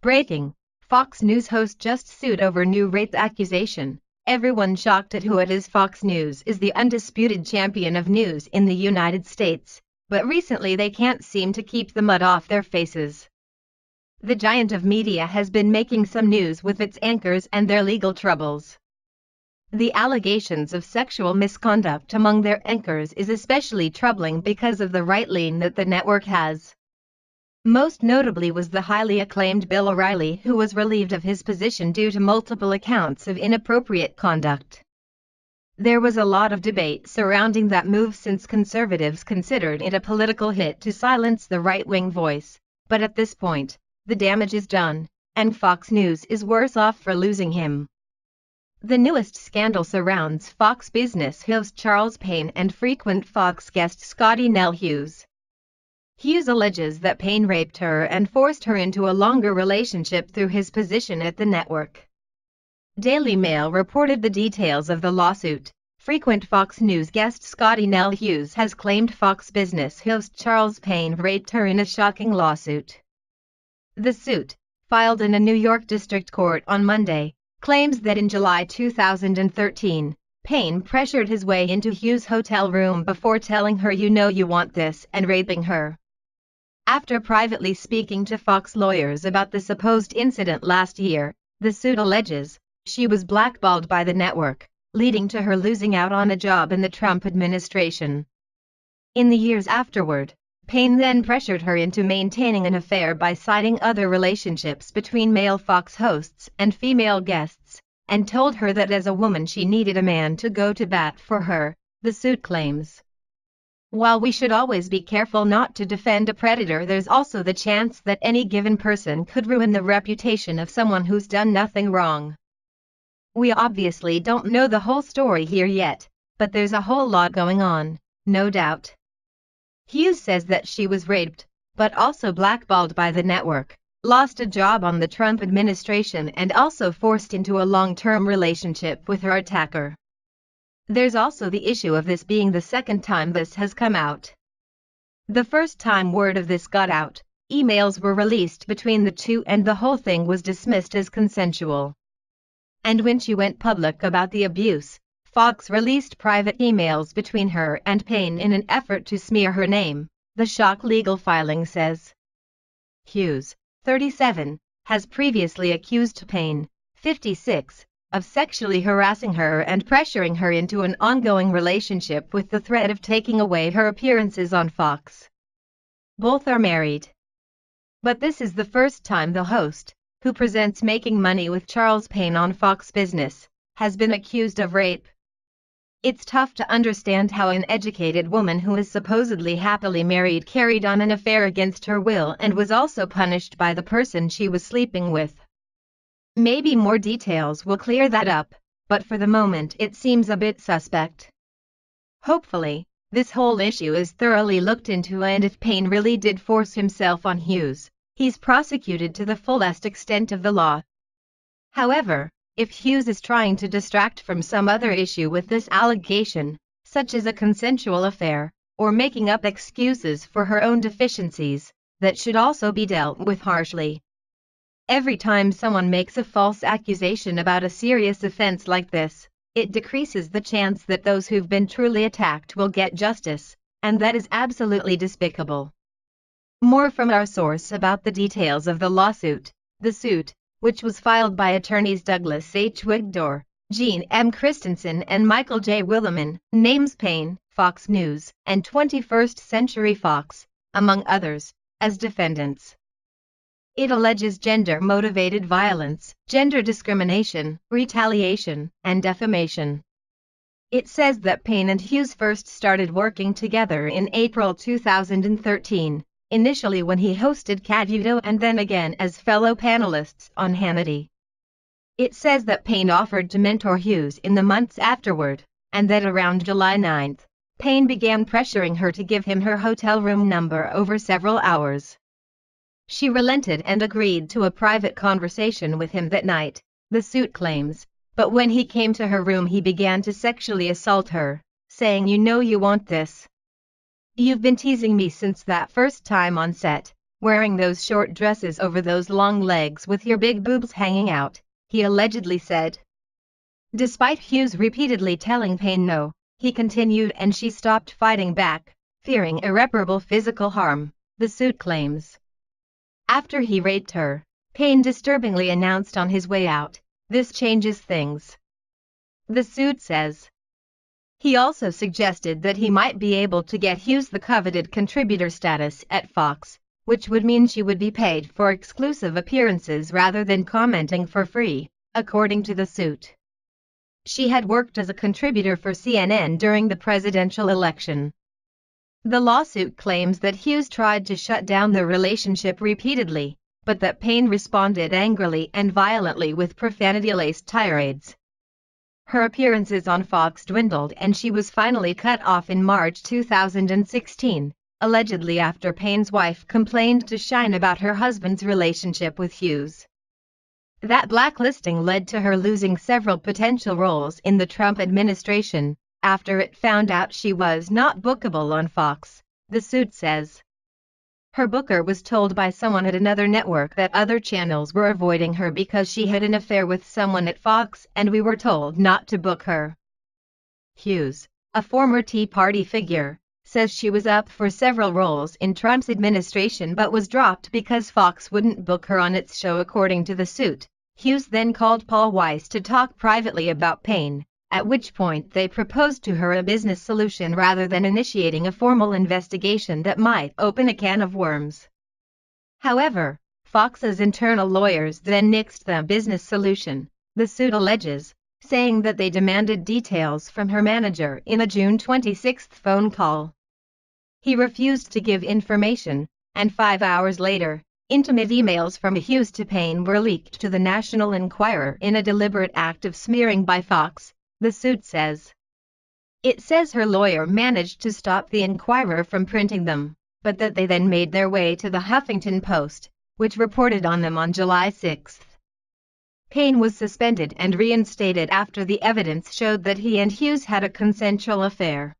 Breaking: Fox News host just sued over new rape accusation. Everyone shocked at who it is. Fox News is the undisputed champion of news in the United States, but recently they can't seem to keep the mud off their faces. The giant of media has been making some news with its anchors and their legal troubles. The allegations of sexual misconduct among their anchors is especially troubling because of the right lean that the network has. Most notably was the highly acclaimed Bill O'Reilly, who was relieved of his position due to multiple accounts of inappropriate conduct. There was a lot of debate surrounding that move since conservatives considered it a political hit to silence the right-wing voice, but at this point, the damage is done, and Fox News is worse off for losing him. The newest scandal surrounds Fox Business host Charles Payne and frequent Fox guest Scottie Nell Hughes. Hughes alleges that Payne raped her and forced her into a longer relationship through his position at the network. Daily Mail reported the details of the lawsuit. Frequent Fox News guest Scottie Nell Hughes has claimed Fox Business host Charles Payne raped her in a shocking lawsuit. The suit, filed in a New York district court on Monday, claims that in July 2013, Payne pressured his way into Hughes' hotel room before telling her "you know you want this" and raping her. After privately speaking to Fox lawyers about the supposed incident last year, the suit alleges she was blackballed by the network, leading to her losing out on a job in the Trump administration. In the years afterward, Payne then pressured her into maintaining an affair by citing other relationships between male Fox hosts and female guests, and told her that as a woman she needed a man to go to bat for her, the suit claims. While we should always be careful not to defend a predator, there's also the chance that any given person could ruin the reputation of someone who's done nothing wrong. We obviously don't know the whole story here yet, but there's a whole lot going on, no doubt. Hughes says that she was raped, but also blackballed by the network, lost a job on the Trump administration, and also forced into a long-term relationship with her attacker. There's also the issue of this being the second time this has come out. The first time word of this got out, emails were released between the two and the whole thing was dismissed as consensual. And when she went public about the abuse, Fox released private emails between her and Payne in an effort to smear her name, the shock legal filing says. Hughes, 37, has previously accused Payne, 56, of sexually harassing her and pressuring her into an ongoing relationship with the threat of taking away her appearances on Fox. Both are married. But this is the first time the host, who presents Making Money with Charles Payne on Fox Business, has been accused of rape. It's tough to understand how an educated woman who is supposedly happily married carried on an affair against her will and was also punished by the person she was sleeping with. Maybe more details will clear that up, but for the moment it seems a bit suspect. Hopefully, this whole issue is thoroughly looked into, and if Payne really did force himself on Hughes, he's prosecuted to the fullest extent of the law. However, if Hughes is trying to distract from some other issue with this allegation, such as a consensual affair, or making up excuses for her own deficiencies, that should also be dealt with harshly. Every time someone makes a false accusation about a serious offense like this, it decreases the chance that those who've been truly attacked will get justice, and that is absolutely despicable. More from our source about the details of the lawsuit. The suit, which was filed by attorneys Douglas H. Wigdor, Gene M. Christensen and Michael J. Williman, names Payne, Fox News, and 21st Century Fox, among others, as defendants. It alleges gender-motivated violence, gender discrimination, retaliation, and defamation. It says that Payne and Hughes first started working together in April 2013. Initially when he hosted Cavuto and then again as fellow panelists on Hannity. It says that Payne offered to mentor Hughes in the months afterward, and that around July 9, Payne began pressuring her to give him her hotel room number over several hours. She relented and agreed to a private conversation with him that night, the suit claims, but when he came to her room he began to sexually assault her, saying, "You know you want this. You've been teasing me since that first time on set. wearing those short dresses over those long legs with your big boobs hanging out," he allegedly said. Despite Hughes repeatedly telling Payne no, he continued and she stopped fighting back, fearing irreparable physical harm, the suit claims. After he raped her, Payne disturbingly announced on his way out, "This changes things," the suit says. He also suggested that he might be able to get Hughes the coveted contributor status at Fox, which would mean she would be paid for exclusive appearances rather than commenting for free, according to the suit. She had worked as a contributor for CNN during the presidential election. The lawsuit claims that Hughes tried to shut down the relationship repeatedly, but that Payne responded angrily and violently with profanity-laced tirades. Her appearances on Fox dwindled and she was finally cut off in March 2016, allegedly after Payne's wife complained to Shine about her husband's relationship with Hughes. That blacklisting led to her losing several potential roles in the Trump administration, after it found out she was not bookable on Fox, the suit says. Her booker was told by someone at another network that other channels were avoiding her because she had an affair with someone at Fox and we were told not to book her. Hughes, a former Tea Party figure, says she was up for several roles in Trump's administration but was dropped because Fox wouldn't book her on its show according to the suit. Hughes then called Paul Weiss to talk privately about Payne, at which point they proposed to her a business solution rather than initiating a formal investigation that might open a can of worms. However, Fox's internal lawyers then nixed the business solution, the suit alleges, saying that they demanded details from her manager in a June 26 phone call. He refused to give information, and 5 hours later, intimate emails from Hughes to Payne were leaked to the National Enquirer in a deliberate act of smearing by Fox, the suit says. It says her lawyer managed to stop the Enquirer from printing them, but that they then made their way to the Huffington Post, which reported on them on July 6. Payne was suspended and reinstated after the evidence showed that he and Hughes had a consensual affair.